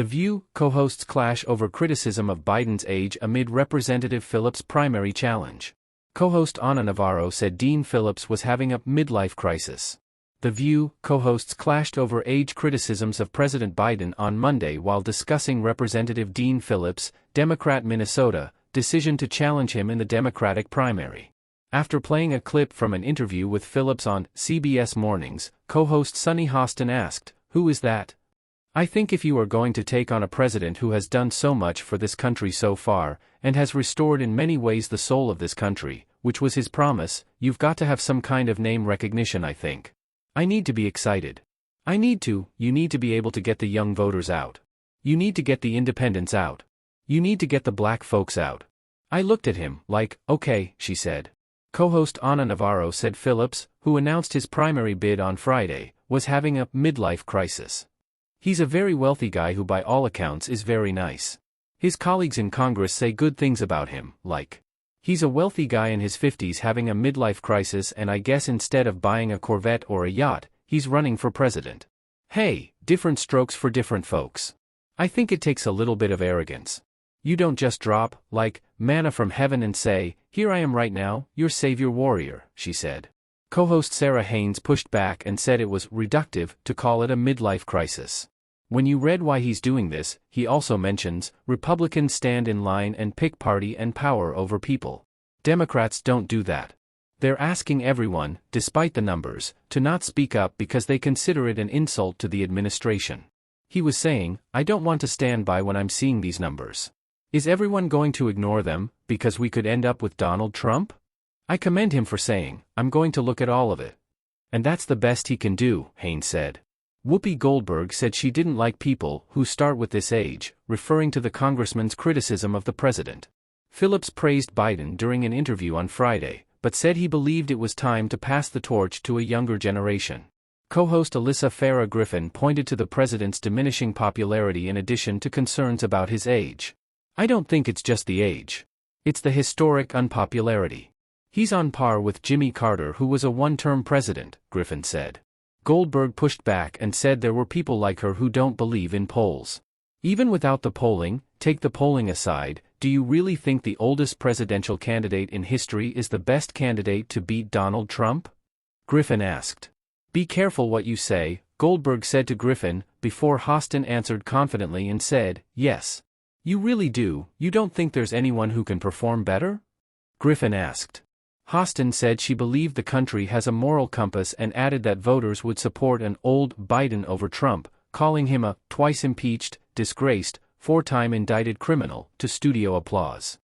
The View co-hosts clash over criticism of Biden's age amid Representative Phillips' primary challenge. Co-host Ana Navarro said Dean Phillips was having a midlife crisis. The View co-hosts clashed over age criticisms of President Biden on Monday while discussing Representative Dean Phillips, Democrat Minnesota, decision to challenge him in the Democratic primary. After playing a clip from an interview with Phillips on CBS Mornings, co-host Sunny Hostin asked, "Who is that? I think if you are going to take on a president who has done so much for this country so far, and has restored in many ways the soul of this country, which was his promise, you've got to have some kind of name recognition, I think. I need to be excited. You need to be able to get the young voters out. You need to get the independents out. You need to get the black folks out." I looked at him, like, okay, she said. Co-host Ana Navarro said Phillips, who announced his primary bid on Friday, was having a midlife crisis. He's a very wealthy guy who by all accounts is very nice. His colleagues in Congress say good things about him, like, he's a wealthy guy in his 50s having a midlife crisis, and I guess instead of buying a Corvette or a yacht, he's running for president. Hey, different strokes for different folks. I think it takes a little bit of arrogance. You don't just drop, like, manna from heaven and say, "Here I am right now, your savior warrior," she said. Co-host Sarah Haynes pushed back and said it was reductive to call it a midlife crisis. When you read why he's doing this, he also mentions, Republicans stand in line and pick party and power over people. Democrats don't do that. They're asking everyone, despite the numbers, to not speak up because they consider it an insult to the administration. He was saying, I don't want to stand by when I'm seeing these numbers. Is everyone going to ignore them, because we could end up with Donald Trump? I commend him for saying, I'm going to look at all of it. And that's the best he can do, Haynes said. Whoopi Goldberg said she didn't like people who start with this age, referring to the congressman's criticism of the president. Phillips praised Biden during an interview on Friday, but said he believed it was time to pass the torch to a younger generation. Co-host Alyssa Farah Griffin pointed to the president's diminishing popularity in addition to concerns about his age. I don't think it's just the age. It's the historic unpopularity. He's on par with Jimmy Carter, who was a one-term president, Griffin said. Goldberg pushed back and said there were people like her who don't believe in polls. Even without the polling, take the polling aside, do you really think the oldest presidential candidate in history is the best candidate to beat Donald Trump? Griffin asked. Be careful what you say, Goldberg said to Griffin, before Hostin answered confidently and said, yes. You really do, you don't think there's anyone who can perform better? Griffin asked. Hostin said she believed the country has a moral compass and added that voters would support an old Biden over Trump, calling him a twice impeached, disgraced, four-time indicted criminal, to studio applause.